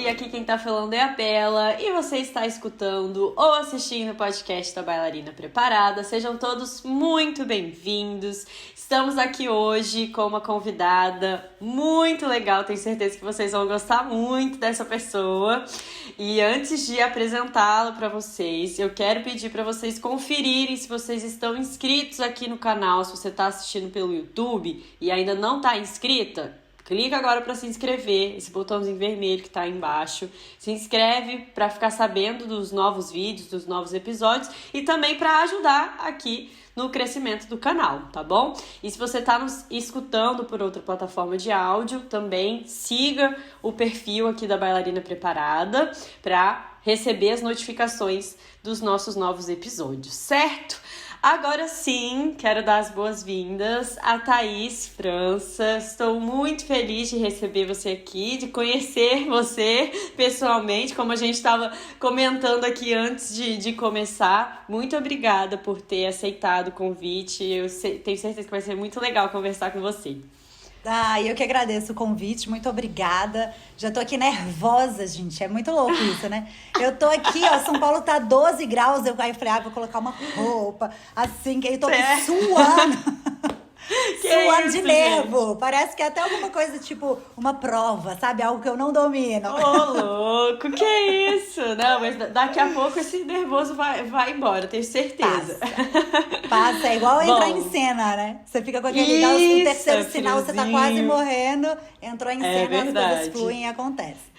aqui quem tá falando é a Bela e você está escutando ou assistindo o podcast da Bailarina Preparada. Sejam todos muito bem-vindos. Estamos aqui hoje com uma convidada muito legal, tenho certeza que vocês vão gostar muito dessa pessoa. E antes de apresentá-la para vocês, eu quero pedir para vocês conferirem se vocês estão inscritos aqui no canal, se você está assistindo pelo YouTube e ainda não está inscrita. Clica agora para se inscrever, esse botãozinho vermelho que está aí embaixo. Se inscreve para ficar sabendo dos novos vídeos, dos novos episódios e também para ajudar aqui no crescimento do canal, tá bom? E se você está nos escutando por outra plataforma de áudio, também siga o perfil aqui da Bailarina Preparada para receber as notificações dos nossos novos episódios, certo? Agora sim, quero dar as boas-vindas a Thaís França. Estou muito feliz de receber você aqui, de conhecer você pessoalmente, como a gente estava comentando aqui antes de começar. Muito obrigada por ter aceitado o convite. Tenho certeza que vai ser muito legal conversar com você. Eu que agradeço o convite, muito obrigada. Já tô aqui nervosa, gente, é muito louco isso, né? Eu tô aqui, ó, São Paulo tá 12 graus, eu falei, vou colocar uma roupa, assim, que aí eu tô aqui suando. Suando de nervo. Parece que é até alguma coisa, tipo, uma prova, sabe? Algo que eu não domino. Ô, louco, que isso? Não, mas daqui a pouco esse nervoso vai embora, tenho certeza. Passa, é igual entrar em cena, né? Você fica com aquele o terceiro sinal, você tá quase morrendo, entrou em cena, as coisas fluem e acontece.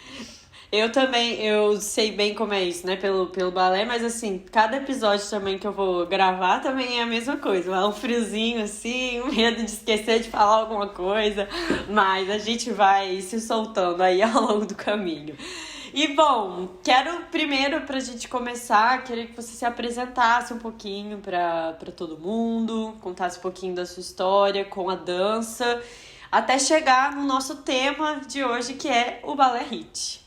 Eu também, eu sei bem como é isso, né, pelo balé, mas assim, cada episódio também que eu vou gravar também é a mesma coisa, um friozinho assim, um medo de esquecer de falar alguma coisa, mas a gente vai se soltando aí ao longo do caminho. E bom, quero primeiro, pra gente começar, queria que você se apresentasse um pouquinho pra todo mundo, contasse um pouquinho da sua história com a dança, até chegar no nosso tema de hoje, que é o Balé Hit.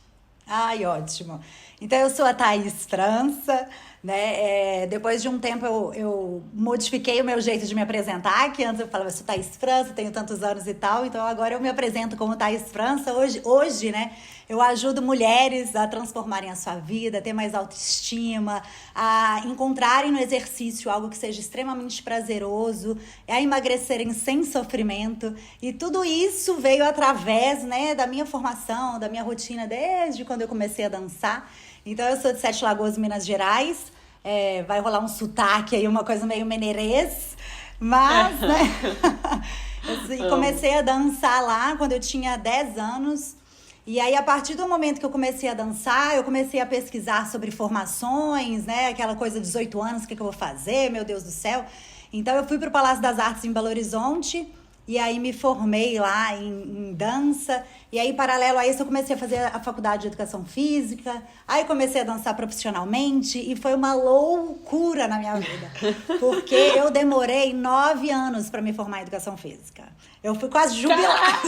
Ai, ótimo. Então, eu sou a Thaís França, né? Depois de um tempo, eu modifiquei o meu jeito de me apresentar, que antes eu falava, eu sou Thaís França, tenho tantos anos e tal, então agora eu me apresento como Thaís França. Hoje, né, eu ajudo mulheres a transformarem a sua vida, a ter mais autoestima, a encontrarem no exercício algo que seja extremamente prazeroso, a emagrecerem sem sofrimento. E tudo isso veio através, né, da minha formação, da minha rotina desde quando eu comecei a dançar. Então, eu sou de Sete Lagoas, Minas Gerais. Vai rolar um sotaque aí, uma coisa meio mineirês. Mas, né? Eu comecei a dançar lá quando eu tinha 10 anos. E aí, a partir do momento que eu comecei a dançar, eu comecei a pesquisar sobre formações, né? Aquela coisa de 18 anos, o que eu vou fazer? Meu Deus do céu. Então, eu fui para o Palácio das Artes em Belo Horizonte. E aí me formei lá em dança. E aí, paralelo a isso, eu comecei a fazer a faculdade de Educação Física. Aí comecei a dançar profissionalmente. E foi uma loucura na minha vida. Porque eu demorei 9 anos para me formar em Educação Física. Eu fui quase jubilada.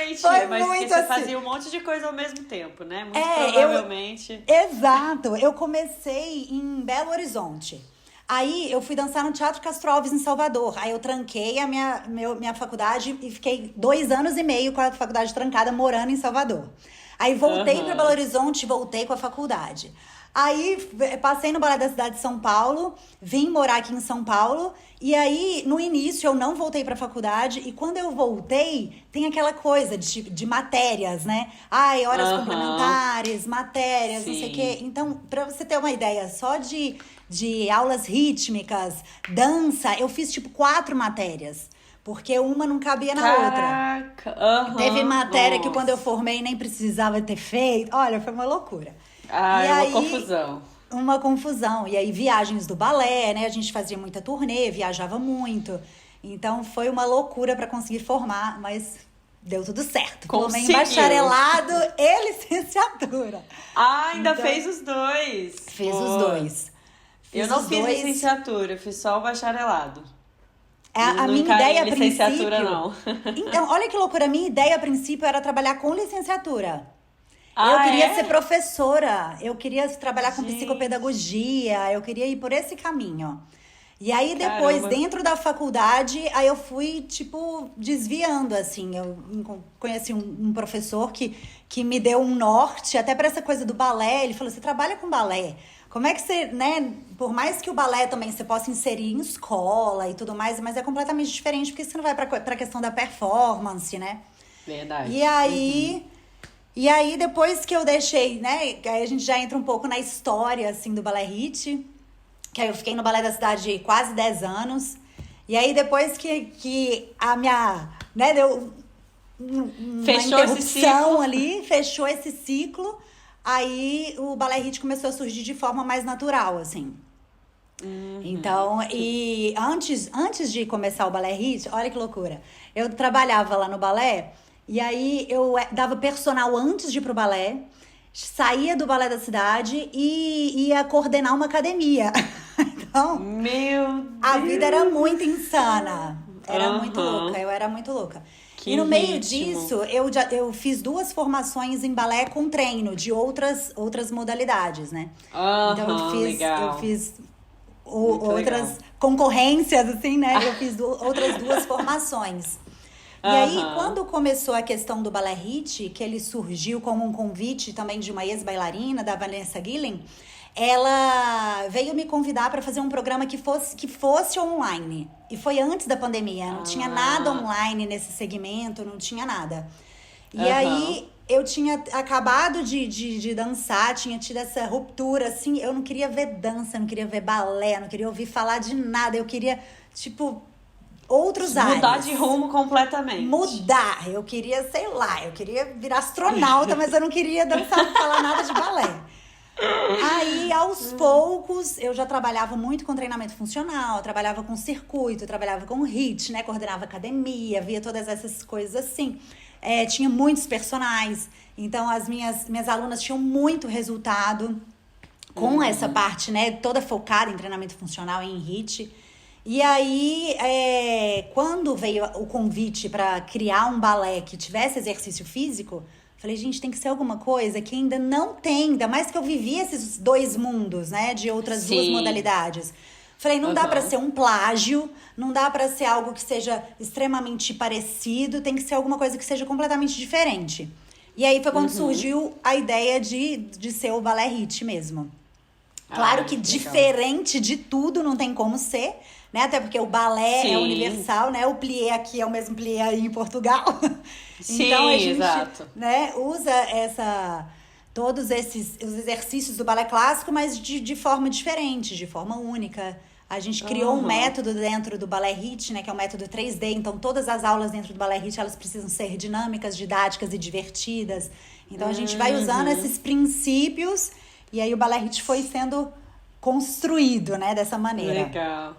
Gente, mas muito você fazia um monte de coisa ao mesmo tempo, né? Muito provavelmente. Exato. Eu comecei em Belo Horizonte. Aí eu fui dançar no Teatro Castro Alves em Salvador. Aí eu tranquei a minha faculdade e fiquei 2 anos e meio com a faculdade trancada morando em Salvador. Aí voltei para Belo Horizonte e voltei com a faculdade. Aí passei no Balé da Cidade de São Paulo, vim morar aqui em São Paulo. E aí, no início, eu não voltei para a faculdade. E quando eu voltei, tem aquela coisa de matérias, né? Ai, horas complementares, matérias, não sei o quê. Então, para você ter uma ideia, só de aulas rítmicas, dança, eu fiz tipo 4 matérias. Porque uma não cabia na outra. Teve matéria que quando eu formei nem precisava ter feito. Olha, foi uma loucura. Uma confusão. Uma confusão. E aí, viagens do balé, né? A gente fazia muita turnê, viajava muito. Então, foi uma loucura para conseguir formar, mas deu tudo certo. Formei em bacharelado e licenciatura. Ainda fez os dois. Fiz os dois. Eu não fiz licenciatura, eu fiz só o bacharelado. A minha ideia a princípio... não. Então, olha que loucura. A minha ideia a princípio era trabalhar com licenciatura. Eu queria ser professora. Eu queria trabalhar com psicopedagogia. Eu queria ir por esse caminho. E aí, depois, Caramba. dentro da faculdade, aí eu fui, tipo, desviando, assim. Eu conheci um professor que me deu um norte, até para essa coisa do balé. Ele falou, você trabalha com balé. Como é que você, né? Por mais que o balé também você possa inserir em escola e tudo mais, mas é completamente diferente, porque você não vai para a questão da performance, né? E Verdade. aí, e aí, depois que eu deixei, né? Aí a gente já entra um pouco na história, assim, do Balé Hit. Que aí eu fiquei no Balé da Cidade quase 10 anos. E aí, depois que a minha, né, deu uma Fechou esse interrupção ciclo. ali, fechou esse ciclo, aí o Balé Hit começou a surgir de forma mais natural, assim. Então, e antes de começar o Balé Hit, olha que loucura. Eu trabalhava lá no balé, e aí eu dava personal antes de ir pro balé, saía do Balé da Cidade e ia coordenar uma academia. Então, Meu a vida era muito Deus do céu. insana. Era muito louca, Aham. eu era muito louca. E Que no meio ritmo. disso, eu fiz 2 formações em balé com treino de outras modalidades, né? Então Aham, eu legal. fiz Muito legal. outras concorrências, assim, né? Eu fiz outras 2 formações. E aí, Aham. quando começou a questão do Balé Hit, que ele surgiu como um convite também de uma ex-bailarina, da Vanessa Guilhem, ela veio me convidar para fazer um programa que fosse online. E foi antes da pandemia, não tinha nada Ah, online nesse segmento, não tinha nada. E aham. aí eu tinha acabado de dançar, tinha tido essa ruptura, assim, eu não queria ver dança, não queria ver balé, não queria ouvir falar de nada, eu queria, tipo, outros Mudar de ares. rumo completamente. Mudar, eu queria, sei lá, eu queria virar astronauta, mas eu não queria dançar, não falar nada de balé. Aí, aos poucos, eu já trabalhava muito com treinamento funcional, trabalhava com circuito, trabalhava com HIIT, né? Coordenava academia, via todas essas coisas assim. Tinha muitos personagens, então as minhas alunas tinham muito resultado com essa parte, né? Toda focada em treinamento funcional e em HIIT. E aí, quando veio o convite para criar um balé que tivesse exercício físico, falei, gente, tem que ser alguma coisa que ainda não tem, ainda mais que eu vivi esses 2 mundos, né, de outras 2 modalidades. Falei, não dá para Aham. ser um plágio, não dá para ser algo que seja extremamente parecido, tem que ser alguma coisa que seja completamente diferente. E aí foi quando Uhum. surgiu a ideia de ser o Balé Hit mesmo. Claro que Ai, legal. diferente de tudo não tem como ser, né? Até porque o balé é Sim. universal, né? O plié aqui é o mesmo plié aí em Portugal. Então a Sim, gente, exato. né, usa todos esses os exercícios do balé clássico, mas de forma diferente, de forma única. A gente criou um Aham. método dentro do Balé Hit, né, que é o método 3D. Então todas as aulas dentro do Balé Hit, elas precisam ser dinâmicas, didáticas e divertidas. Então a gente vai usando Uhum. esses princípios e aí o Balé Hit foi sendo construído, né, dessa maneira. Legal.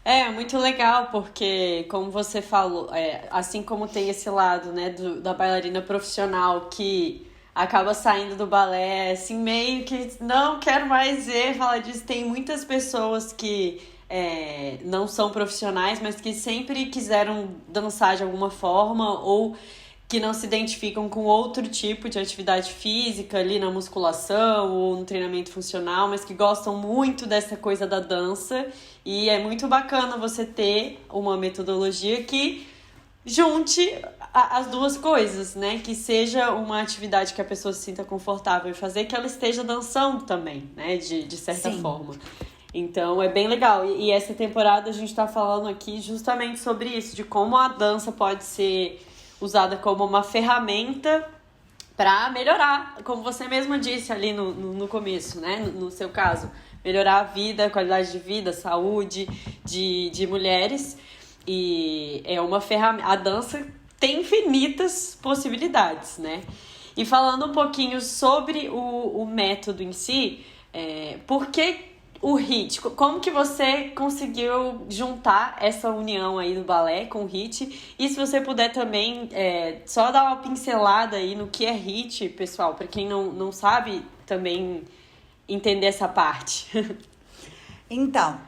É, muito legal, porque, como você falou, assim como tem esse lado, né, da bailarina profissional que acaba saindo do balé, assim, meio que não quero mais ver falar disso. Tem muitas pessoas que não são profissionais, mas que sempre quiseram dançar de alguma forma ou que não se identificam com outro tipo de atividade física ali na musculação ou no treinamento funcional, mas que gostam muito dessa coisa da dança. E é muito bacana você ter uma metodologia que junte as 2 coisas, né? Que seja uma atividade que a pessoa se sinta confortável em fazer, que ela esteja dançando também, né? De certa Sim, forma. Então é bem legal. E essa temporada a gente tá falando aqui justamente sobre isso, de como a dança pode ser usada como uma ferramenta para melhorar, como você mesma disse ali no começo, né? No seu caso, melhorar a vida, a qualidade de vida, a saúde de mulheres. E é uma ferramenta. A dança tem infinitas possibilidades, né? E falando um pouquinho sobre o método em si, por que o HIIT? Como que você conseguiu juntar essa união aí do balé com o HIIT? E se você puder também só dar uma pincelada aí no que é HIIT, pessoal, para quem não sabe também entender essa parte. então,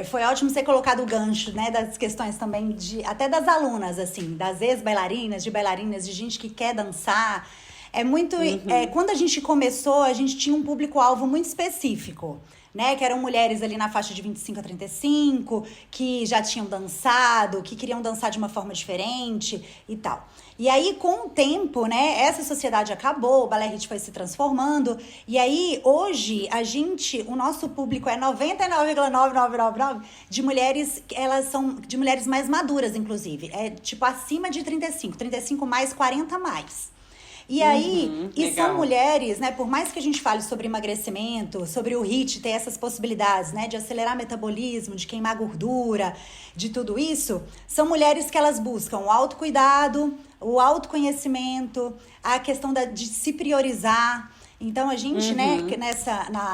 foi ótimo você colocar o gancho, né, das questões também até das alunas, assim, das ex-bailarinas, de bailarinas, de gente que quer dançar. É muito, Uhum. quando a gente começou, a gente tinha um público-alvo muito específico. né? Que eram mulheres ali na faixa de 25 a 35, que já tinham dançado, que queriam dançar de uma forma diferente e tal. E aí, com o tempo, né, essa sociedade acabou, o Balé Hit foi se transformando, e aí, hoje, o nosso público é 99,9999 de mulheres, elas são de mulheres mais maduras, inclusive, é tipo acima de 35 mais, 40 mais. E aí, são mulheres, né, por mais que a gente fale sobre emagrecimento, sobre o HIIT ter essas possibilidades, né, de acelerar metabolismo, de queimar gordura, de tudo isso, são mulheres que elas buscam o autocuidado, o autoconhecimento, a questão de se priorizar. Então, a gente, né,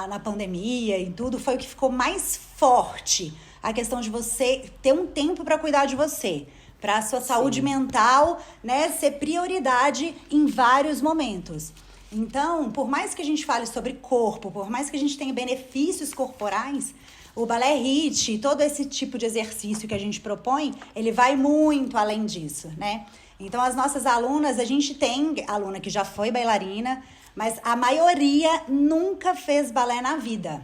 na pandemia e tudo, foi o que ficou mais forte, a questão de você ter um tempo para cuidar de você. Para a sua saúde mental, né, ser prioridade em vários momentos. Então, por mais que a gente fale sobre corpo, por mais que a gente tenha benefícios corporais, o Balé Hit, todo esse tipo de exercício que a gente propõe, ele vai muito além disso, né? Então, as nossas alunas, a gente tem aluna que já foi bailarina, mas a maioria nunca fez balé na vida.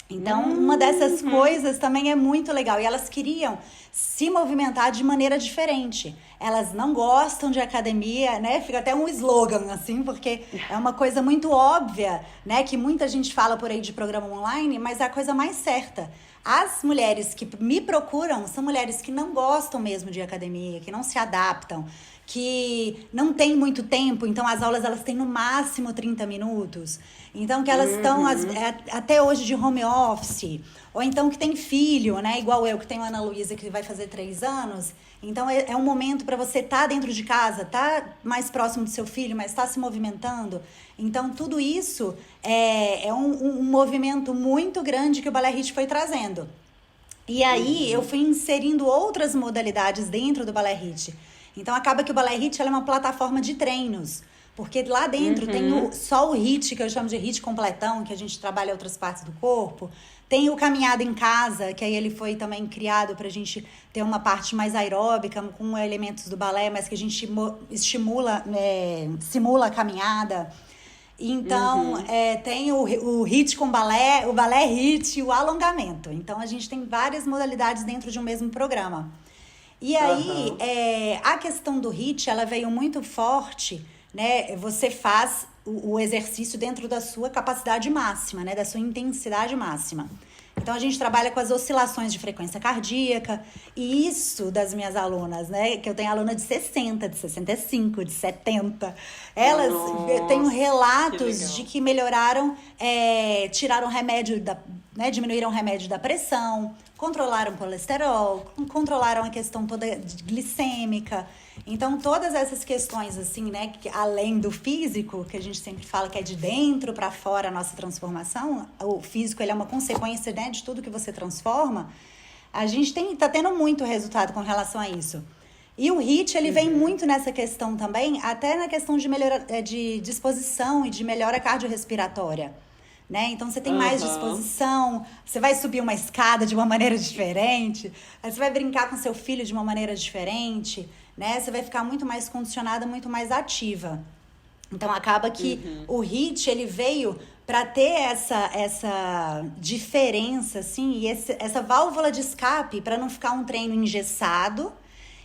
Então, uma dessas coisas também é muito legal. E elas queriam se movimentar de maneira diferente. Elas não gostam de academia, né? Fica até um slogan, assim, porque é uma coisa muito óbvia, né? Que muita gente fala por aí de programa online, mas é a coisa mais certa. As mulheres que me procuram são mulheres que não gostam mesmo de academia, que não se adaptam, que não tem muito tempo, então as aulas elas têm no máximo 30 minutos. Então que elas estão até hoje de home office, ou então que tem filho, né? Igual eu, que tenho a Ana Luísa, que vai fazer 3 anos. Então é um momento para você estar dentro de casa, estar mais próximo do seu filho, mas estar se movimentando. Então tudo isso é um movimento muito grande que o Balé Hit foi trazendo. E aí eu fui inserindo outras modalidades dentro do Balé Hit. Então acaba que o Balé Hit ela é uma plataforma de treinos. Porque lá dentro tem só o HIIT, que eu chamo de HIIT completão, que a gente trabalha outras partes do corpo. Tem o caminhada em casa, que aí ele foi também criado pra gente ter uma parte mais aeróbica, com elementos do balé, mas que a gente simula a caminhada. Então, tem o HIIT com balé, o balé HIIT e o alongamento. Então, a gente tem várias modalidades dentro de um mesmo programa. E aí, a questão do HIIT, ela veio muito forte, né? Você faz o exercício dentro da sua capacidade máxima, né? Da sua intensidade máxima. Então, a gente trabalha com as oscilações de frequência cardíaca. E isso das minhas alunas, né? Que eu tenho aluna de 60, de 65, de 70. Elas, eu tenho relatos de que melhoraram, tiraram remédio, né? Diminuíram o remédio da pressão, controlaram o colesterol, controlaram a questão toda glicêmica. Então, todas essas questões, assim, né, que além do físico, que a gente sempre fala que é de dentro para fora a nossa transformação, o físico ele é uma consequência, né, de tudo que você transforma, a gente tá tendo muito resultado com relação a isso. E o HIIT, ele vem muito nessa questão também, até na questão de melhora de disposição e de melhora cardiorrespiratória. Né? Então, você tem mais disposição, você vai subir uma escada de uma maneira diferente, aí você vai brincar com seu filho de uma maneira diferente, né? Você vai ficar muito mais condicionada, muito mais ativa. Então, acaba que o HIIT, ele veio para ter essa diferença, assim, e essa válvula de escape para não ficar um treino engessado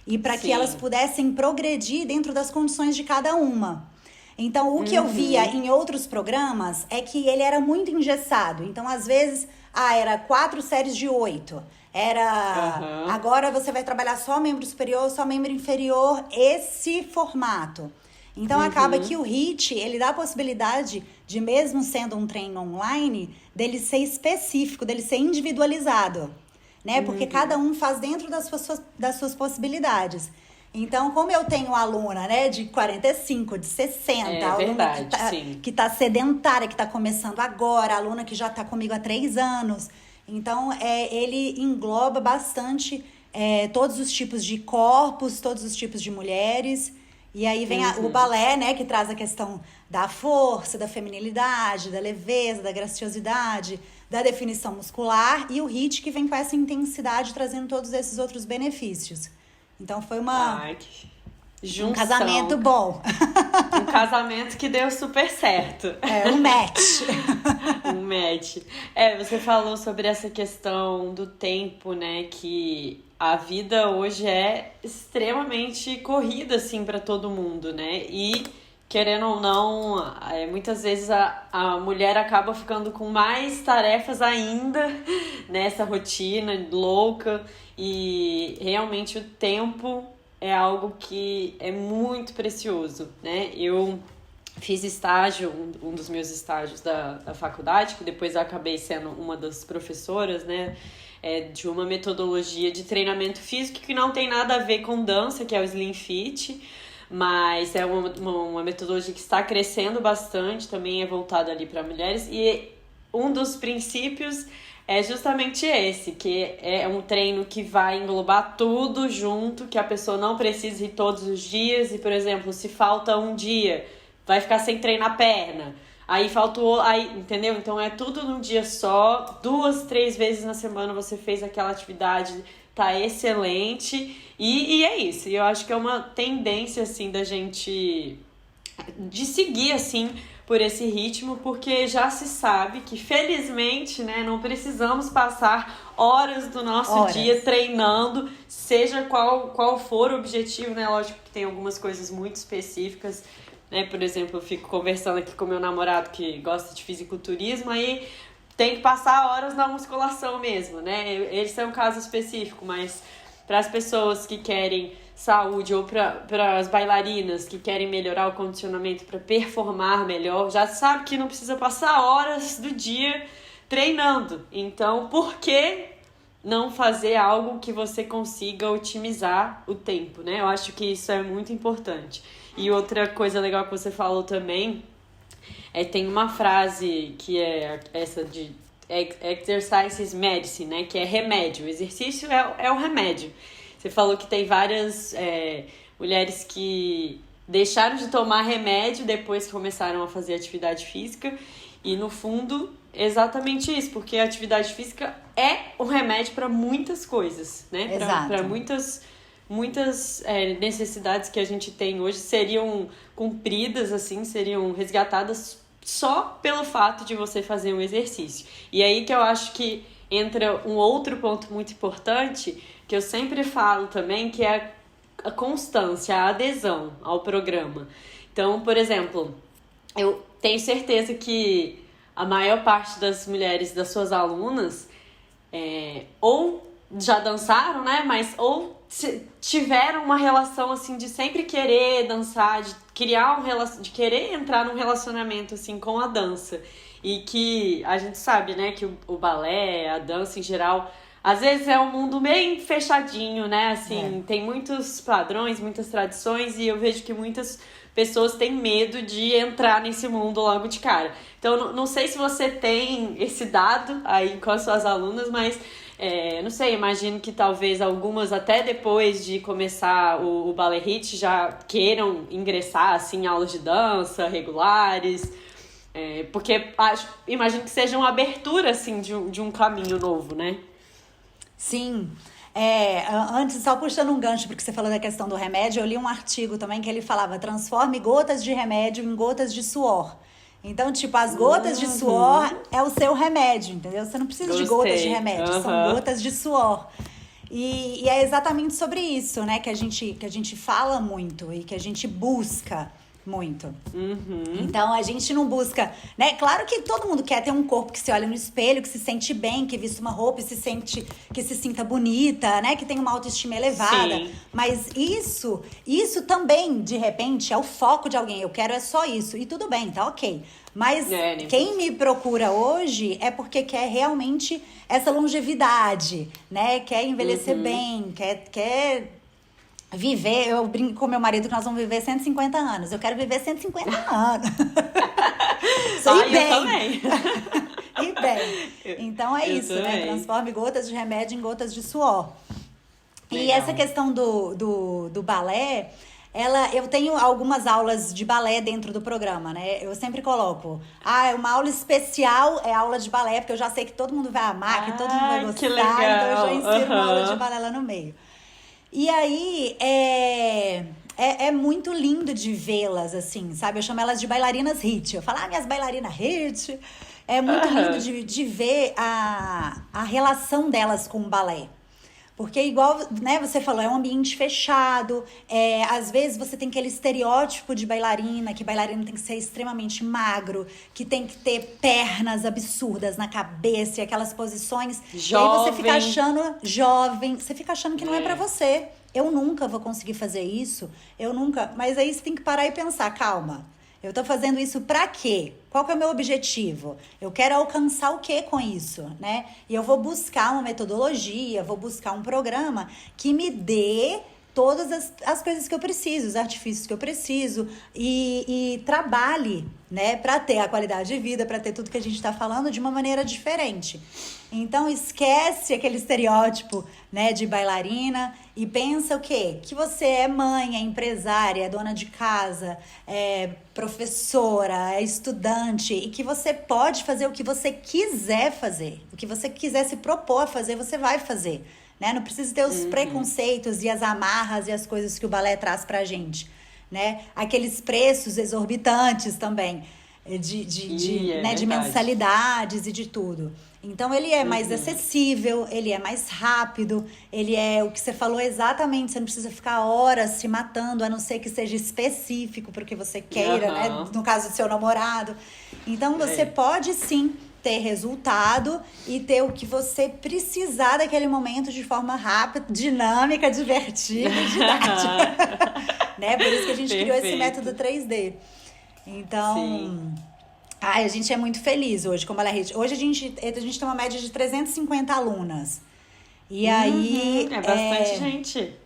e para que elas pudessem progredir dentro das condições de cada uma. Então, o que eu via em outros programas é que ele era muito engessado. Então, às vezes, era 4 séries de 8. Agora você vai trabalhar só membro superior, só membro inferior, esse formato. Então, acaba que o HIIT, ele dá a possibilidade de, mesmo sendo um treino online, dele ser específico, dele ser individualizado, né? Porque cada um faz dentro das suas possibilidades. Então, como eu tenho aluna, né, de 45, de 60, aluna que tá sedentária, que tá começando agora, aluna que já tá comigo há 3 anos. Então, ele engloba bastante todos os tipos de corpos, todos os tipos de mulheres. E aí vem o balé, né, que traz a questão da força, da feminilidade, da leveza, da graciosidade, da definição muscular. E o HIIT que vem com essa intensidade, trazendo todos esses outros benefícios. Então foi uma junção. Um casamento bom. Um casamento que deu super certo. Um match. Um match. Você falou sobre essa questão do tempo, né? Que a vida hoje é extremamente corrida, assim, para todo mundo, né? E, querendo ou não, muitas vezes a mulher acaba ficando com mais tarefas ainda nessa rotina louca. E realmente o tempo é algo que é muito precioso, né? Eu fiz estágio, um dos meus estágios da faculdade, que depois eu acabei sendo uma das professoras, né? De uma metodologia de treinamento físico que não tem nada a ver com dança, que é o Slim Fit, mas é uma metodologia que está crescendo bastante, também é voltada ali para mulheres, e um dos princípios é justamente esse, que é um treino que vai englobar tudo junto, que a pessoa não precisa ir todos os dias, e, por exemplo, se falta um dia, vai ficar sem treinar a perna, aí faltou, entendeu? Então é tudo num dia só, 2, 3 vezes na semana você fez aquela atividade, tá excelente, e é isso. E eu acho que é uma tendência, assim, da gente de seguir, assim, por esse ritmo, porque já se sabe que, felizmente, né, não precisamos passar horas do nosso dia treinando, seja qual for o objetivo, né? Lógico que tem algumas coisas muito específicas, né? Por exemplo, eu fico conversando aqui com meu namorado que gosta de fisiculturismo, aí tem que passar horas na musculação mesmo, né? Esse é um caso específico, mas para as pessoas que querem saúde ou para as bailarinas que querem melhorar o condicionamento para performar melhor, já sabe que não precisa passar horas do dia treinando. Então, por que não fazer algo que você consiga otimizar o tempo, né? Eu acho que isso é muito importante. E outra coisa legal que você falou também tem uma frase que é essa de exercise is medicine, né? Que é remédio. O exercício é o remédio. Você falou que tem várias mulheres que deixaram de tomar remédio depois que começaram a fazer atividade física. E, no fundo, exatamente isso. Porque a atividade física é um remédio para muitas coisas, né? Para muitas necessidades que a gente tem hoje seriam cumpridas, assim, seriam resgatadas só pelo fato de você fazer um exercício. E aí que eu acho que entra um outro ponto muito importante, que eu sempre falo também, que é a constância, a adesão ao programa. Então, por exemplo, eu tenho certeza que a maior parte das mulheres, das suas alunas, ou já dançaram, né? Mas ou tiveram uma relação assim de sempre querer dançar, de criar de querer entrar num relacionamento assim com a dança. E que a gente sabe, né, que o balé, a dança em geral, às vezes é um mundo meio fechadinho, né? Assim, tem muitos padrões, muitas tradições, e eu vejo que muitas pessoas têm medo de entrar nesse mundo logo de cara. Então, não sei se você tem esse dado aí com as suas alunas, mas não sei, imagino que talvez algumas até depois de começar o Ballet Hit já queiram ingressar assim, em aulas de dança regulares, porque imagino que seja uma abertura assim, de um caminho novo, né? Sim. Antes, só puxando um gancho, porque você falou da questão do remédio, eu li um artigo também que ele falava: transforme gotas de remédio em gotas de suor. Então, tipo, as gotas de suor é o seu remédio, entendeu? Você não precisa de gotas de remédio, são gotas de suor. E é exatamente sobre isso, né, que a gente fala muito e que a gente busca muito. Então, a gente não busca, né? Claro que todo mundo quer ter um corpo que se olha no espelho, que se sente bem, que vista uma roupa e que se sinta bonita, né? Que tem uma autoestima elevada. Sim. Mas isso também, de repente, é o foco de alguém. Eu quero só isso. E tudo bem, tá ok. Mas quem me procura hoje é porque quer realmente essa longevidade, né? Quer envelhecer bem, quer viver. Eu brinco com meu marido que nós vamos viver 150 anos. Eu quero viver 150 anos. Eu também. E bem. Então é isso, né? Transforme gotas de remédio em gotas de suor. Legal. E essa questão do balé, eu tenho algumas aulas de balé dentro do programa, né? Eu sempre coloco, uma aula especial é aula de balé, porque eu já sei que todo mundo vai amar, que todo mundo vai gostar. Que legal. Então eu já insiro uma aula de balé lá no meio. E aí, é muito lindo de vê-las, assim, sabe? Eu chamo elas de bailarinas hit. Eu falo, minhas bailarinas hit. É muito lindo de ver a relação delas com o balé. Porque igual, né, você falou, é um ambiente fechado, às vezes você tem aquele estereótipo de bailarina, que bailarina tem que ser extremamente magro, que tem que ter pernas absurdas na cabeça e aquelas posições. Jovem. E aí você fica achando, jovem, você fica achando que não é pra você. Eu nunca vou conseguir fazer isso, eu nunca. Mas aí você tem que parar e pensar, calma, eu tô fazendo isso pra quê? Qual que é o meu objetivo? Eu quero alcançar o quê com isso, né? E eu vou buscar uma metodologia, vou buscar um programa que me dê todas as coisas que eu preciso, os artifícios que eu preciso e trabalhe, né, para ter a qualidade de vida, para ter tudo que a gente está falando de uma maneira diferente. Então esquece aquele estereótipo, né, de bailarina e pensa o quê? Que você é mãe, é empresária, é dona de casa, é professora, é estudante e que você pode fazer o que você quiser fazer, o que você quiser se propor a fazer, você vai fazer. Né? Não precisa ter os preconceitos e as amarras e as coisas que o balé traz pra gente, né? Aqueles preços exorbitantes também de mensalidades e de tudo. Então ele é mais acessível, ele é mais rápido, ele é o que você falou exatamente, você não precisa ficar horas se matando, a não ser que seja específico para o que você queira, né? No caso do seu namorado. Então você pode sim ter resultado e ter o que você precisar daquele momento de forma rápida, dinâmica, divertida e didática. Né? Por isso que a gente criou esse método 3D. Então, a gente é muito feliz hoje com o Balé Hit. Hoje a gente tem uma média de 350 alunas. E aí... É bastante gente.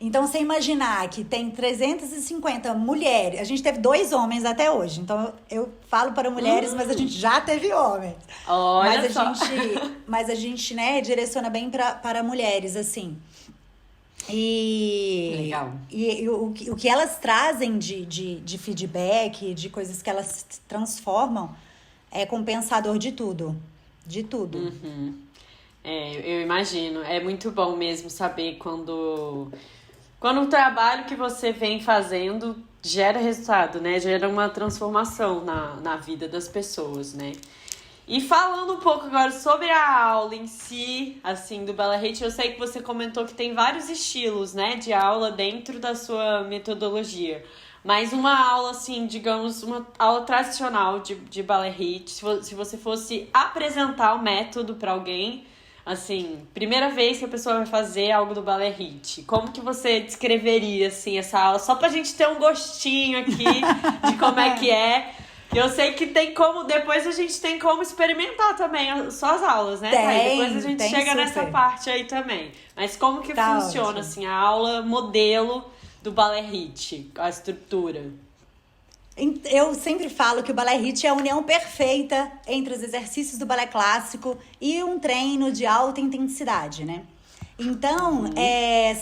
Então, você imaginar que tem 350 mulheres... A gente teve 2 homens até hoje. Então, eu falo para mulheres, mas a gente já teve homens. Olha mas a gente, né, direciona bem para mulheres, assim. Legal. E o que elas trazem de feedback, de coisas que elas transformam, é compensador de tudo. De tudo. Eu imagino. É muito bom mesmo saber quando o trabalho que você vem fazendo gera resultado, né? Gera uma transformação na vida das pessoas, né? E falando um pouco agora sobre a aula em si, assim, do Balé Hit, eu sei que você comentou que tem vários estilos, né, de aula dentro da sua metodologia. Mas uma aula, assim, digamos, uma aula tradicional de Balé Hit, se você fosse apresentar o método para alguém, assim, primeira vez que a pessoa vai fazer algo do Balé Hit, como que você descreveria, assim, essa aula? Só pra gente ter um gostinho aqui de como é que é. Eu sei que depois a gente tem como experimentar também só as aulas, né? Depois a gente chega nessa parte aí também. Mas como que funciona, assim, a aula modelo do Balé Hit, a estrutura? Eu sempre falo que o Balé Hit é a união perfeita entre os exercícios do balé clássico e um treino de alta intensidade, né? Então,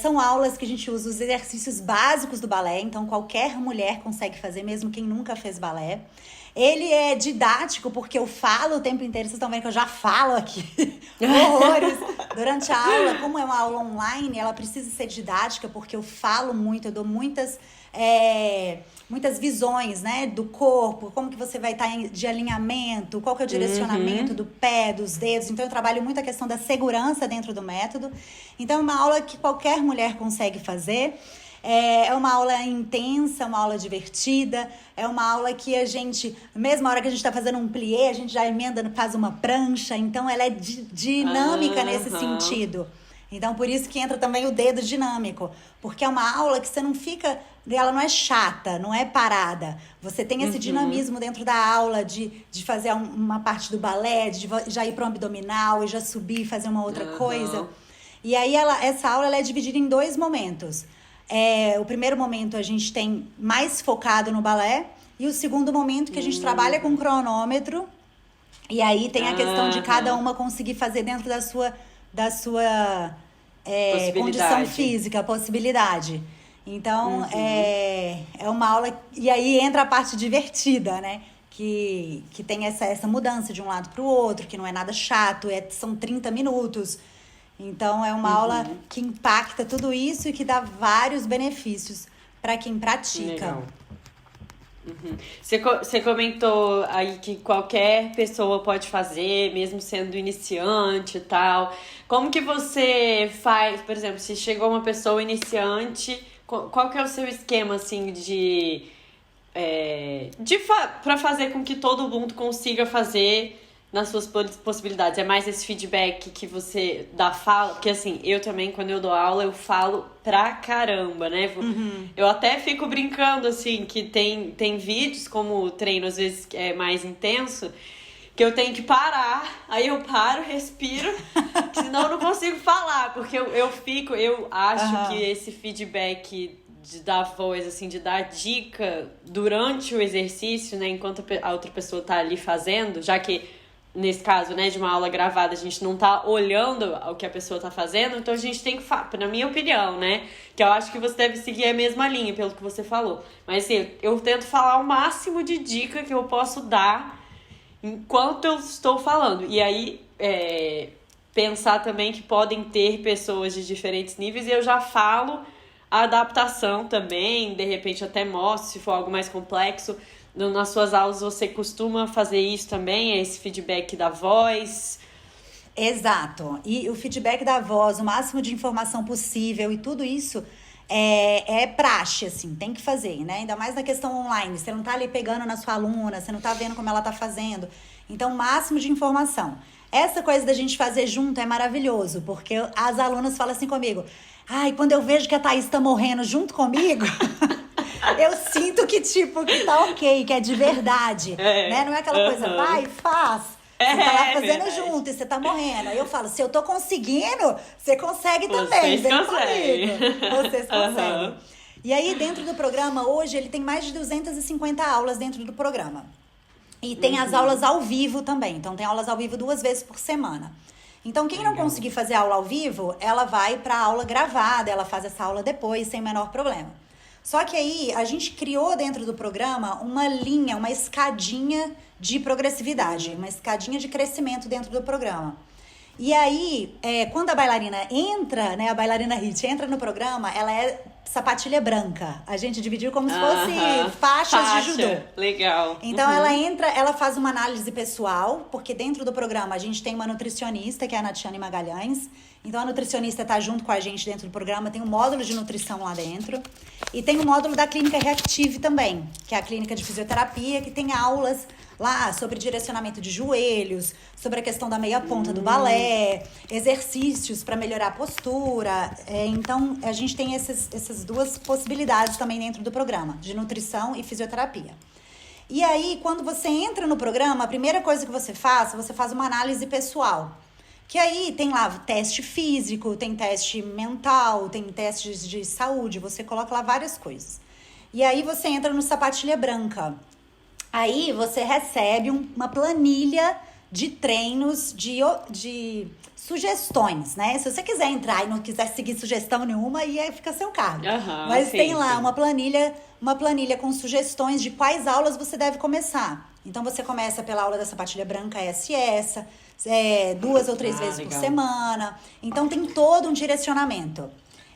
são aulas que a gente usa os exercícios básicos do balé. Então, qualquer mulher consegue fazer, mesmo quem nunca fez balé. Ele é didático, porque eu falo o tempo inteiro. Vocês estão vendo que eu já falo aqui horrores durante a aula. Como é uma aula online, ela precisa ser didática, porque eu falo muito, eu dou muitas visões, né, do corpo, como que você vai estar de alinhamento, qual que é o direcionamento do pé, dos dedos. Então, eu trabalho muito a questão da segurança dentro do método. Então, é uma aula que qualquer mulher consegue fazer. É uma aula intensa, uma aula divertida, é uma aula que a gente, mesma hora que a gente está fazendo um plié, a gente já emenda, faz uma prancha. Então, ela é dinâmica nesse sentido. Então, por isso que entra também o dedo dinâmico. Porque é uma aula que você não fica... Ela não é chata, não é parada. Você tem esse dinamismo dentro da aula de fazer uma parte do balé, de já ir para um abdominal e já subir e fazer uma outra coisa. E aí, essa aula ela é dividida em 2 momentos. O primeiro momento a gente tem mais focado no balé. E o segundo momento que a gente trabalha com cronômetro. E aí tem a questão de cada uma conseguir fazer dentro da sua condição física, possibilidade. Então, é uma aula... E aí entra a parte divertida, né? Que tem essa mudança de um lado para o outro, que não é nada chato, são 30 minutos. Então, é uma aula que impacta tudo isso e que dá vários benefícios para quem pratica. Legal. Você comentou aí que qualquer pessoa pode fazer, mesmo sendo iniciante e tal. Como que você faz, por exemplo, se chegou uma pessoa iniciante, qual que é o seu esquema, assim, para fazer com que todo mundo consiga fazer nas suas possibilidades? É mais esse feedback que você dá fala? Porque assim, eu também, quando eu dou aula, eu falo pra caramba, né? Eu até fico brincando, assim, que tem vídeos, como o treino às vezes é mais intenso, que eu tenho que parar, aí eu paro, respiro, senão eu não consigo falar, porque eu acho que esse feedback de dar voz, assim, de dar dica durante o exercício, né, enquanto a outra pessoa tá ali fazendo, já que nesse caso, né, de uma aula gravada, a gente não tá olhando o que a pessoa tá fazendo, então a gente tem que, na minha opinião, né, que eu acho que você deve seguir a mesma linha, pelo que você falou. Mas assim, eu tento falar o máximo de dica que eu posso dar enquanto eu estou falando. E aí, pensar também que podem ter pessoas de diferentes níveis, e eu já falo a adaptação também, de repente até mostro, se for algo mais complexo. Nas suas aulas você costuma fazer isso também, esse feedback da voz? Exato. E o feedback da voz, o máximo de informação possível e tudo isso é praxe, assim, tem que fazer, né? Ainda mais na questão online. Você não tá ali pegando na sua aluna, você não tá vendo como ela tá fazendo. Então, o máximo de informação. Essa coisa da gente fazer junto é maravilhoso, porque as alunas falam assim comigo: ai, quando eu vejo que a Thaís tá morrendo junto comigo, eu sinto que, tipo, que tá ok, que é de verdade, né? Não é aquela coisa, vai, faz. Você tá lá fazendo junto e você tá morrendo. Aí eu falo, se eu tô conseguindo, você consegue também. Vem comigo. Vocês conseguem. E aí, dentro do programa, hoje, ele tem mais de 250 aulas dentro do programa. E tem as aulas ao vivo também. Então, tem aulas ao vivo 2 vezes por semana. Então, quem não conseguir fazer aula ao vivo, ela vai pra aula gravada, ela faz essa aula depois, sem o menor problema. Só que aí, a gente criou dentro do programa uma linha, uma escadinha de progressividade, uma escadinha de crescimento dentro do programa. E aí, quando a bailarina entra, né, a bailarina HIIT entra no programa, ela é sapatilha branca. A gente dividiu como se fosse faixas de judô. Legal. Então, ela entra, ela faz uma análise pessoal, porque dentro do programa a gente tem uma nutricionista, que é a Natiane Magalhães. Então, a nutricionista tá junto com a gente dentro do programa, tem um módulo de nutrição lá dentro. E tem o módulo da clínica Reactive também, que é a clínica de fisioterapia, que tem aulas lá sobre direcionamento de joelhos, sobre a questão da meia ponta do balé, exercícios para melhorar a postura. Então, a gente tem essas 2 possibilidades também dentro do programa, de nutrição e fisioterapia. E aí, quando você entra no programa, a primeira coisa que você faz uma análise pessoal. Que aí tem lá teste físico, tem teste mental, tem testes de saúde, você coloca lá várias coisas. E aí você entra no Sapatilha Branca. Aí você recebe uma planilha de treinos, de sugestões, né? Se você quiser entrar e não quiser seguir sugestão nenhuma, aí fica a seu cargo. Mas tem lá uma planilha com sugestões de quais aulas você deve começar. Então você começa pela aula da Sapatilha Branca SS, 2 ou 3 vezes por semana. Então tem todo um direcionamento.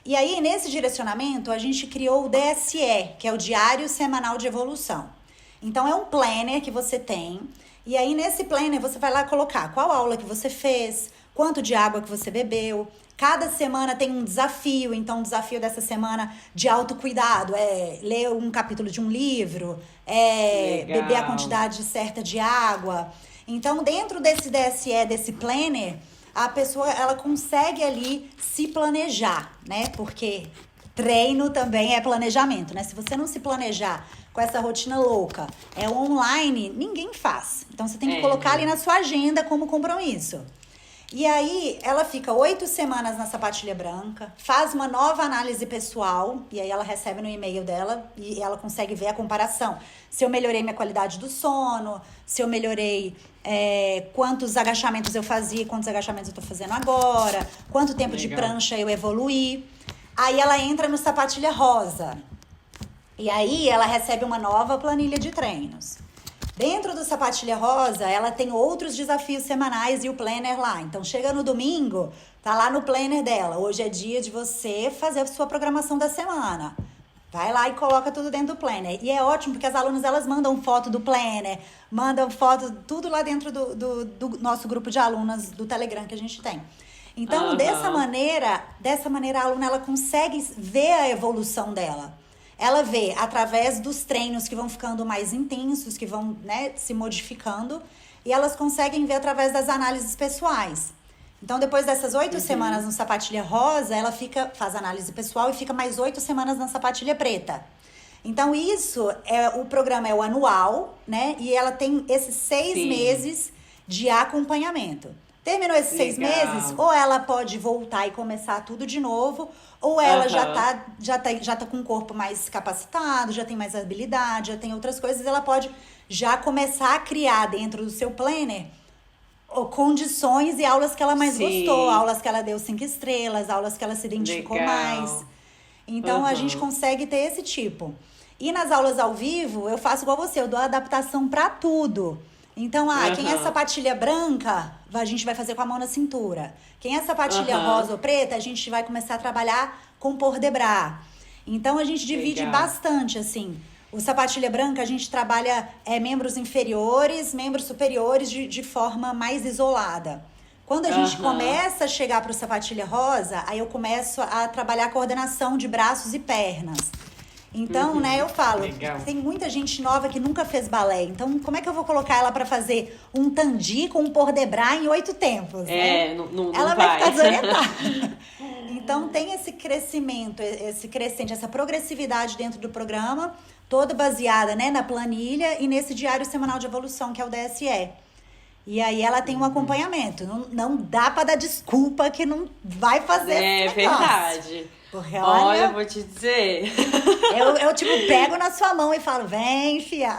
E aí, nesse direcionamento, a gente criou o DSE, que é o Diário Semanal de Evolução. Então, é um planner que você tem. E aí, nesse planner, você vai lá colocar qual aula que você fez, quanto de água que você bebeu. Cada semana tem um desafio. Então, o desafio dessa semana de autocuidado é ler um capítulo de um livro, beber a quantidade certa de água. Então, dentro desse DSE, desse planner, a pessoa, ela consegue ali se planejar, né? Porque treino também é planejamento, né? Se você não se planejar com essa rotina louca, online, ninguém faz. Então, você tem que colocar ali na sua agenda como compromisso. E aí, ela fica 8 semanas na Sapatilha Branca, faz uma nova análise pessoal, e aí ela recebe no e-mail dela, e ela consegue ver a comparação. Se eu melhorei minha qualidade do sono, se eu melhorei quantos agachamentos eu fazia, quantos agachamentos eu tô fazendo agora, quanto tempo de prancha eu evoluí. Aí ela entra no Sapatilha Rosa. E aí ela recebe uma nova planilha de treinos. Dentro do Sapatilha Rosa, ela tem outros desafios semanais e o planner lá. Então, chega no domingo, tá lá no planner dela. Hoje é dia de você fazer a sua programação da semana. Vai lá e coloca tudo dentro do planner. E é ótimo porque as alunas, elas mandam foto do planner, mandam foto, tudo lá dentro do nosso grupo de alunas do Telegram que a gente tem. Então, dessa maneira, a aluna, ela consegue ver a evolução dela. Ela vê através dos treinos que vão ficando mais intensos, que vão, né, se modificando, e elas conseguem ver através das análises pessoais. Então, depois dessas 8 semanas no Sapatilha Rosa, ela faz análise pessoal e fica mais 8 semanas na Sapatilha Preta. Então, o programa é o anual, né? E ela tem esses 6 meses de acompanhamento. Terminou esses 6 meses, ou ela pode voltar e começar tudo de novo, ou ela já tá com o corpo mais capacitado, já tem mais habilidade, já tem outras coisas, ela pode já começar a criar dentro do seu planner condições e aulas que ela mais gostou, aulas que ela deu 5 estrelas, aulas que ela se identificou mais. Então, a gente consegue ter esse tipo. E nas aulas ao vivo, eu faço igual você, eu dou adaptação pra tudo. Então, quem é sapatilha branca, a gente vai fazer com a mão na cintura. Quem é sapatilha rosa ou preta, a gente vai começar a trabalhar com port de bras. Então, a gente divide bastante, assim. O sapatilha branca, a gente trabalha membros inferiores, membros superiores de forma mais isolada. Quando a gente começa a chegar para o sapatilha rosa, aí eu começo a trabalhar a coordenação de braços e pernas. Então, né, eu falo, tem muita gente nova que nunca fez balé. Então, como é que eu vou colocar ela para fazer um tandi com um port de bras em 8 tempos, né? Ela vai ficar desorientada. Então, tem esse crescimento, esse crescente, essa progressividade dentro do programa, toda baseada, né, na planilha e nesse diário semanal de evolução, que é o DSE. E aí ela tem um acompanhamento. Não dá para dar desculpa que não vai fazer esse negócio. Verdade. Porque, olha, eu vou te dizer. Eu tipo, pego na sua mão e falo, vem, fia,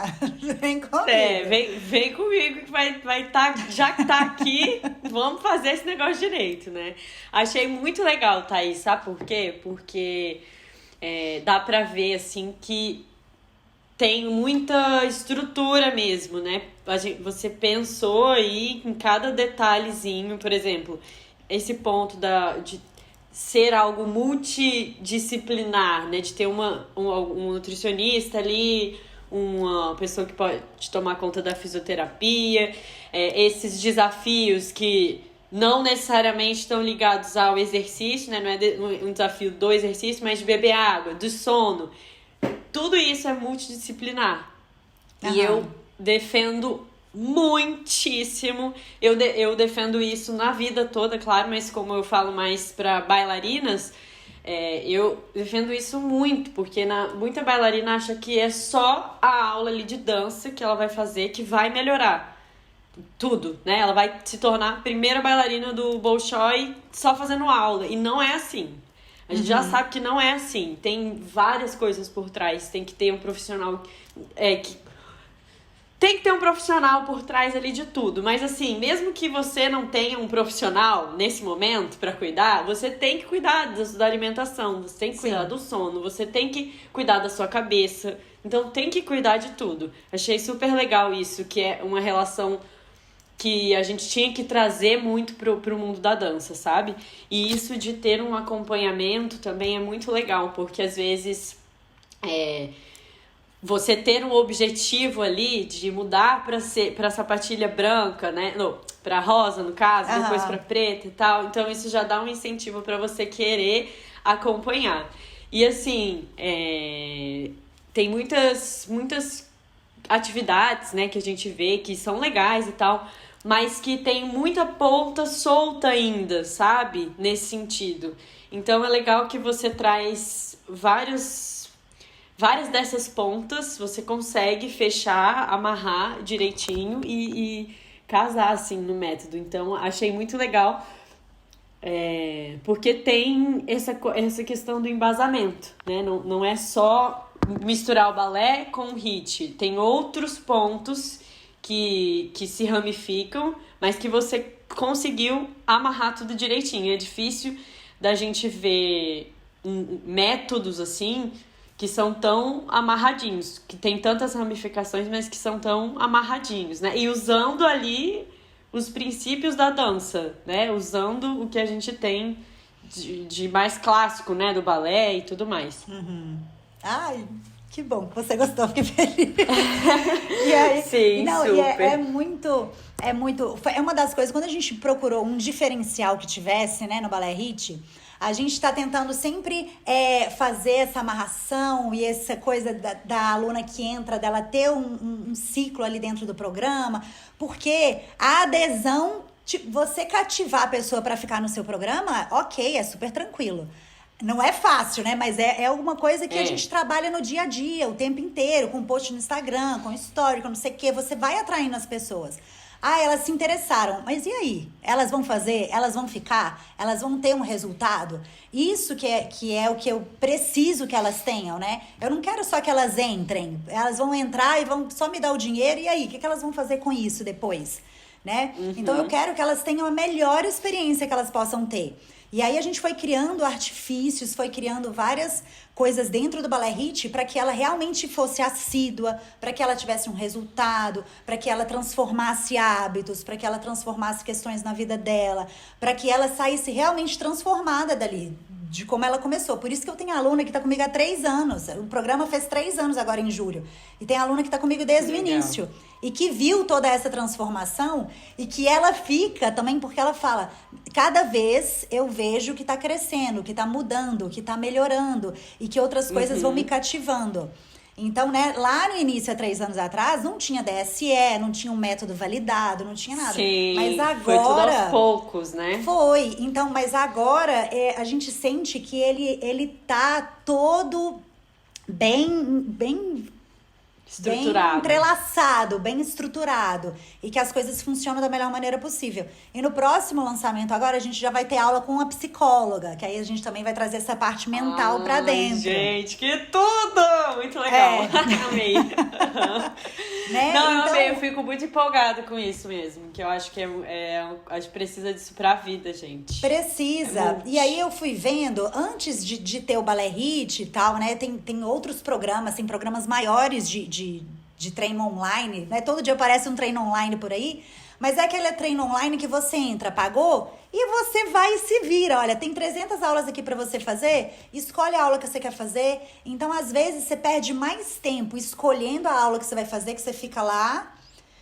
vem comigo. Vem comigo que vai tá, já que tá aqui, vamos fazer esse negócio direito, né? Achei muito legal, Thaís, sabe por quê? Porque dá pra ver, assim, que tem muita estrutura mesmo, né? Você pensou aí em cada detalhezinho, por exemplo, esse ponto de ser algo multidisciplinar, né? De ter um nutricionista ali, uma pessoa que pode tomar conta da fisioterapia, esses desafios que não necessariamente estão ligados ao exercício, né? Não é um desafio do exercício, mas de beber água, do sono. Tudo isso é multidisciplinar. E eu defendo muitíssimo. Eu defendo isso na vida toda, claro, mas como eu falo mais para bailarinas, eu defendo isso muito, porque muita bailarina acha que é só a aula ali de dança que ela vai fazer que vai melhorar tudo, né? Ela vai se tornar a primeira bailarina do Bolshoi só fazendo aula, e não é assim. A gente já sabe que não é assim. Tem várias coisas por trás. Tem que ter um profissional tem que ter um profissional por trás ali de tudo. Mas assim, mesmo que você não tenha um profissional nesse momento pra cuidar, você tem que cuidar da alimentação, você tem que cuidar do sono, você tem que cuidar da sua cabeça. Então tem que cuidar de tudo. Achei super legal isso, que é uma relação que a gente tinha que trazer muito pro mundo da dança, sabe? E isso de ter um acompanhamento também é muito legal, porque às vezes você ter um objetivo ali de mudar pra sapatilha branca, né? Não, pra rosa, no caso, depois pra preta e tal. Então isso já dá um incentivo pra você querer acompanhar. E assim, tem muitas atividades, né, que a gente vê que são legais e tal, mas que tem muita ponta solta ainda, sabe? Nesse sentido. Então é legal que você traz várias dessas pontas, você consegue fechar, amarrar direitinho e casar, assim, no método. Então achei muito legal, porque tem essa questão do embasamento, né? Não é só misturar o balé com o HIIT. Tem outros pontos que se ramificam, mas que você conseguiu amarrar tudo direitinho. É difícil da gente ver métodos assim que são tão amarradinhos, que tem tantas ramificações, mas que são tão amarradinhos, né? E usando ali os princípios da dança, né? Usando o que a gente tem de mais clássico, né? Do balé e tudo mais. Ai, que bom que você gostou, fiquei feliz. E aí, Sim, não, super. E é uma das coisas, quando a gente procurou um diferencial que tivesse, né, no Balé Hit, a gente está tentando sempre fazer essa amarração e essa coisa da aluna que entra, dela ter um ciclo ali dentro do programa, porque a adesão, você cativar a pessoa para ficar no seu programa, ok, é super tranquilo. Não é fácil, né? Mas é alguma coisa que a gente trabalha no dia a dia, o tempo inteiro, com post no Instagram, com story, com não sei o quê. Você vai atraindo as pessoas. Ah, elas se interessaram. Mas e aí? Elas vão fazer? Elas vão ficar? Elas vão ter um resultado? Isso que é o que eu preciso que elas tenham, né? Eu não quero só que elas entrem. Elas vão entrar e vão só me dar o dinheiro. E aí? O que elas vão fazer com isso depois? Né? Então, eu quero que elas tenham a melhor experiência que elas possam ter. E aí a gente foi criando artifícios, foi criando várias coisas dentro do Balé Hit para que ela realmente fosse assídua, para que ela tivesse um resultado, para que ela transformasse hábitos, para que ela transformasse questões na vida dela, para que ela saísse realmente transformada dali, de como ela começou. Por isso que eu tenho aluna que está comigo há 3 anos. O programa fez 3 anos agora em julho. E tem aluna que está comigo desde o início. E que viu toda essa transformação e que ela fica também porque ela fala, cada vez eu vejo que está crescendo, que está mudando, que está melhorando e que outras coisas vão me cativando. Então, né, lá no início, há 3 anos atrás, não tinha DSE, não tinha um método validado, não tinha nada. Sim, mas agora foi tudo aos poucos, né? Foi. Então, mas agora a gente sente que ele tá todo bem estruturado. Bem entrelaçado, bem estruturado. E que as coisas funcionam da melhor maneira possível. E no próximo lançamento agora, a gente já vai ter aula com uma psicóloga. Que aí a gente também vai trazer essa parte mental pra dentro. Gente, que tudo! Muito legal. Amei. Né? Não, eu então, amei. Eu fico muito empolgada com isso mesmo. Que eu acho que a gente precisa disso pra vida, gente. Precisa. E aí eu fui vendo, antes de ter o Balé Hit e tal, né? Tem outros programas, tem programas maiores de treino online, né? Todo dia aparece um treino online por aí, mas é aquele treino online que você entra, pagou, e você vai e se vira. Olha, tem 300 aulas aqui pra você fazer, escolhe a aula que você quer fazer. Então, às vezes, você perde mais tempo escolhendo a aula que você vai fazer, que você fica lá.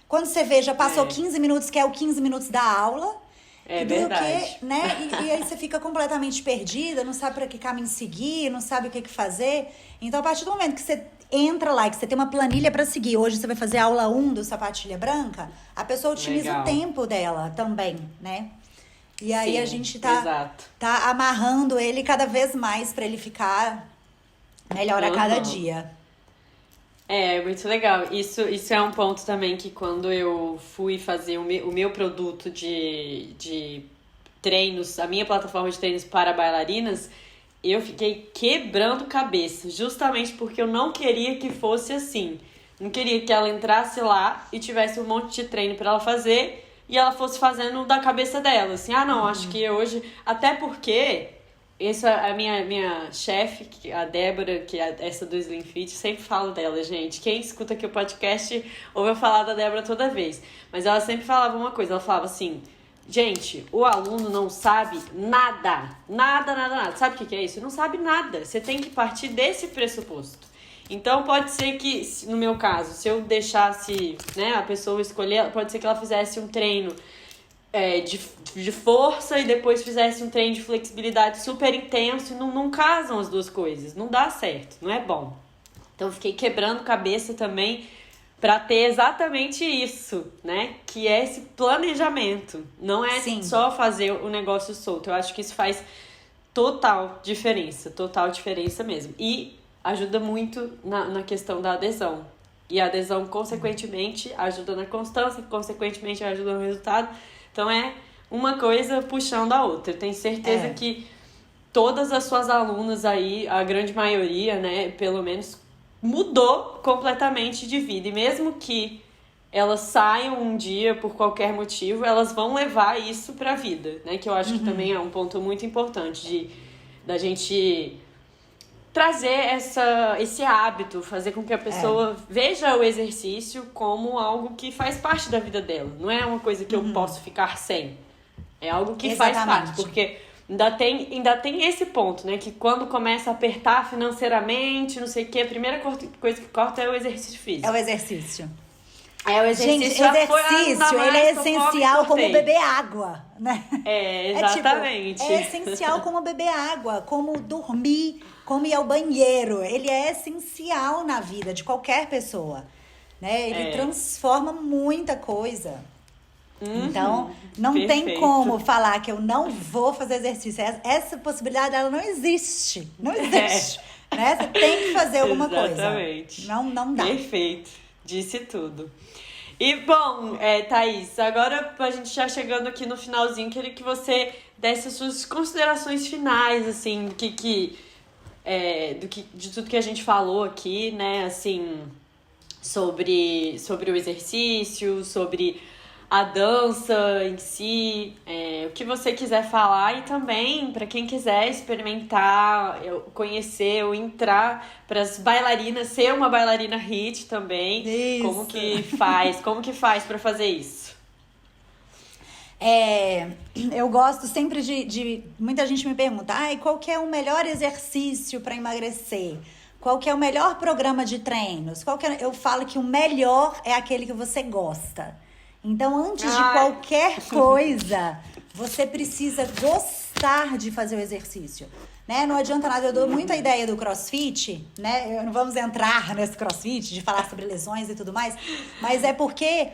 Quando você vê, já passou 15 minutos, que é o 15 minutos da aula. É verdade. Que, né? E aí você fica completamente perdida, não sabe para que caminho seguir, não sabe o que fazer. Então, a partir do momento que você entra lá e que você tem uma planilha para seguir, hoje você vai fazer a aula 1 do Sapatilha Branca, a pessoa otimiza o tempo dela também, né? E aí a gente tá amarrando ele cada vez mais para ele ficar melhor a cada dia. É, muito legal. Isso é um ponto também que quando eu fui fazer o meu produto de treinos, a minha plataforma de treinos para bailarinas, eu fiquei quebrando cabeça, justamente porque eu não queria que fosse assim. Não queria que ela entrasse lá e tivesse um monte de treino para ela fazer e ela fosse fazendo da cabeça dela, assim, acho que hoje... Até porque... A minha chefe, a Débora, que é essa do Slim Fit, sempre falo dela, gente. Quem escuta aqui o podcast ouve eu falar da Débora toda vez. Mas ela sempre falava uma coisa, ela falava assim, gente, o aluno não sabe nada. Nada. Sabe o que é isso? Não sabe nada. Você tem que partir desse pressuposto. Então, pode ser que, no meu caso, se eu deixasse, né, a pessoa escolher, pode ser que ela fizesse um treino de força e depois fizesse um treino de flexibilidade super intenso e não casam as duas coisas, não dá certo, não é bom. Então eu fiquei quebrando cabeça também para ter exatamente isso, né? Que é esse planejamento, não é só fazer o negócio solto. Eu acho que isso faz total diferença mesmo. E ajuda muito na questão da adesão. E a adesão, consequentemente, ajuda na constância, consequentemente ajuda no resultado. Então, é uma coisa puxando a outra. Eu tenho certeza que todas as suas alunas aí, a grande maioria, né, pelo menos, mudou completamente de vida. E mesmo que elas saiam um dia por qualquer motivo, elas vão levar isso pra vida, né? Que eu acho que também é um ponto muito importante da gente trazer esse hábito, fazer com que a pessoa veja o exercício como algo que faz parte da vida dela. Não é uma coisa que eu posso ficar sem. É algo que faz parte, porque ainda tem esse ponto, né? Que quando começa a apertar financeiramente, não sei o quê, a primeira coisa que corta é o exercício físico. É o exercício. O exercício. Gente, exercício, ele é essencial como beber água, né? Exatamente. É essencial como beber água, como dormir, como ir ao banheiro. Ele é essencial na vida de qualquer pessoa, né? Ele transforma muita coisa. Então, não tem como falar que eu não vou fazer exercício. Essa possibilidade, ela não existe. Não existe. Né? Você tem que fazer alguma Exatamente. coisa. Não dá. Perfeito. Disse tudo. E, bom, Thaís, agora a gente já chegando aqui no finalzinho, queria que você desse as suas considerações finais, assim, de tudo que a gente falou aqui, né, assim, sobre o exercício, sobre a dança em si, o que você quiser falar, e também para quem quiser experimentar, conhecer ou entrar para as bailarinas, ser uma bailarina HIIT também. Isso. Como que faz para fazer isso? Eu gosto sempre de muita gente me pergunta, qual que é o melhor exercício para emagrecer? Qual que é o melhor programa de treinos? Eu falo que o melhor é aquele que você gosta. Então, antes de qualquer coisa, você precisa gostar de fazer o exercício, né? Não adianta nada, eu dou muita ideia do CrossFit, né? Não vamos entrar nesse CrossFit, de falar sobre lesões e tudo mais, mas é porque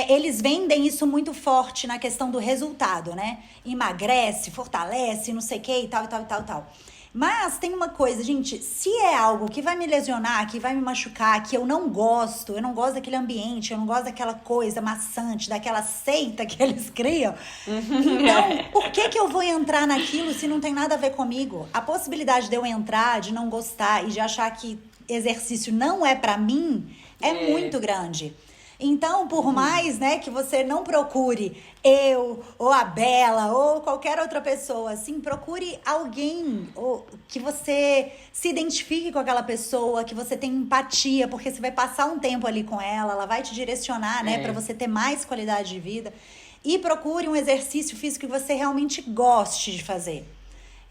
eles vendem isso muito forte na questão do resultado, né? Emagrece, fortalece, não sei o que e tal, e tal, e tal, e tal. Mas tem uma coisa, gente, se é algo que vai me lesionar, que vai me machucar, que eu não gosto daquele ambiente, eu não gosto daquela coisa maçante, daquela seita que eles criam, então, por que eu vou entrar naquilo se não tem nada a ver comigo? A possibilidade de eu entrar, de não gostar e de achar que exercício não é pra mim é muito grande. Então, por mais, né, que você não procure eu, ou a Bela, ou qualquer outra pessoa, assim, procure alguém ou que você se identifique com aquela pessoa, que você tenha empatia, porque você vai passar um tempo ali com ela vai te direcionar, né, pra você ter mais qualidade de vida. E procure um exercício físico que você realmente goste de fazer.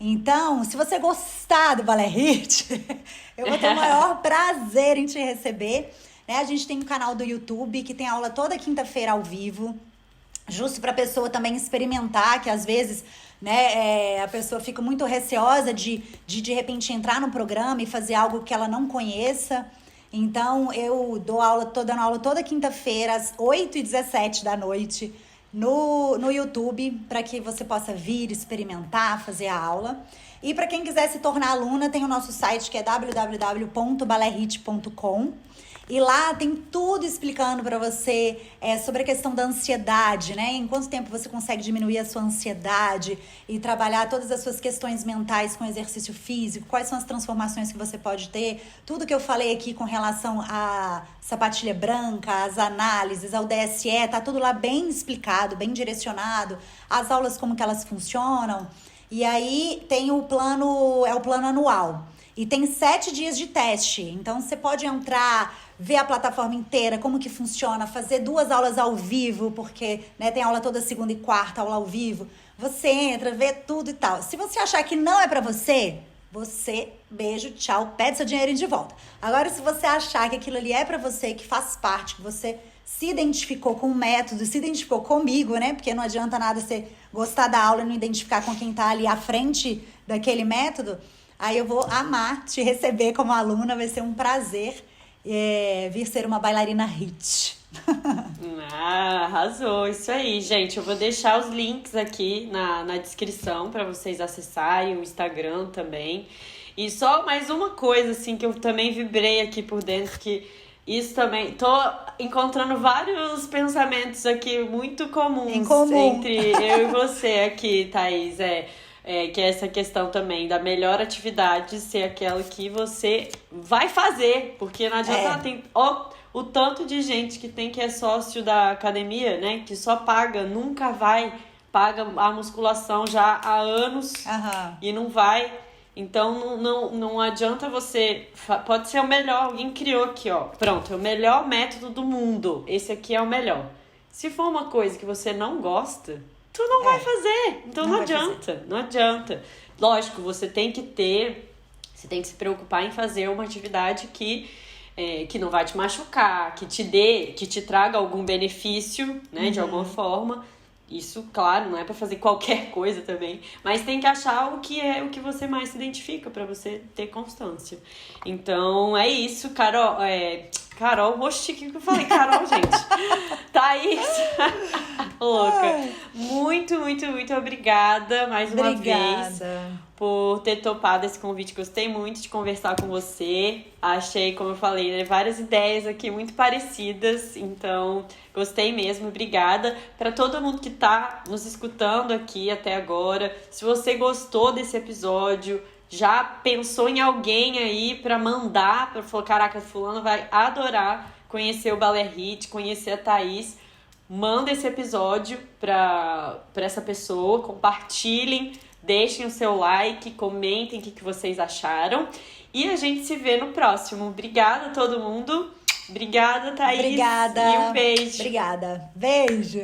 Então, se você gostar do Balé HIIT, eu vou ter o maior prazer em te receber. Né? A gente tem um canal do YouTube que tem aula toda quinta-feira ao vivo, justo para a pessoa também experimentar, que às vezes, né, a pessoa fica muito receosa de repente entrar no programa e fazer algo que ela não conheça. Então, eu tô dando aula toda quinta-feira, às 8h17 da noite, no YouTube, para que você possa vir, experimentar, fazer a aula. E para quem quiser se tornar aluna, tem o nosso site que é www.balehit.com. E lá tem tudo explicando para você sobre a questão da ansiedade, né? Em quanto tempo você consegue diminuir a sua ansiedade e trabalhar todas as suas questões mentais com exercício físico, quais são as transformações que você pode ter, tudo que eu falei aqui com relação à sapatilha branca, às análises, ao DSE, tá tudo lá bem explicado, bem direcionado, as aulas como que elas funcionam. E aí tem o plano anual. E tem 7 dias de teste, então você pode entrar, ver a plataforma inteira, como que funciona, fazer 2 aulas ao vivo, porque, né, tem aula toda segunda e quarta, aula ao vivo. Você entra, vê tudo e tal. Se você achar que não é pra você, beijo, tchau, pede seu dinheiro de volta. Agora, se você achar que aquilo ali é pra você, que faz parte, que você se identificou com o método, se identificou comigo, né? Porque não adianta nada você gostar da aula e não identificar com quem tá ali à frente daquele método. Aí eu vou amar te receber como aluna, vai ser um prazer vir ser uma bailarina HIIT. Arrasou, isso aí, gente. Eu vou deixar os links aqui na descrição para vocês acessarem, o Instagram também. E só mais uma coisa, assim, que eu também vibrei aqui por dentro, que isso também... Tô encontrando vários pensamentos aqui muito comuns entre eu e você aqui, Thaís. Que é essa questão também da melhor atividade ser aquela que você vai fazer. Porque não adianta, tem o tanto de gente que é sócio da academia, né? Que só paga, nunca vai, paga a musculação já há anos e não vai. Então não adianta você. Pode ser o melhor, alguém criou aqui, ó. Pronto, é o melhor método do mundo. Esse aqui é o melhor. Se for uma coisa que você não gosta, tu não vai fazer. Então não adianta. Não adianta. Lógico, você tem que se preocupar em fazer uma atividade que não vai te machucar, que te traga algum benefício, né, de alguma forma. Isso, claro, não é pra fazer qualquer coisa também, mas tem que achar o que você mais se identifica pra você ter constância. Então, é isso, Carol. Oxi, o que eu falei? Carol, gente. Thaís. Louca. Muito, muito, muito obrigada mais uma vez por ter topado esse convite. Gostei muito de conversar com você. Achei, como eu falei, né, várias ideias aqui muito parecidas. Então, gostei mesmo. Obrigada. Para todo mundo que tá nos escutando aqui até agora. Se você gostou desse episódio, já pensou em alguém aí para mandar, para falar, caraca, fulano vai adorar conhecer o Balé Hit, conhecer a Thaís. Manda esse episódio para essa pessoa, compartilhem, deixem o seu like, comentem o que vocês acharam. E a gente se vê no próximo. Obrigada a todo mundo. Obrigada, Thaís. Obrigada. E um beijo. Obrigada. Beijo.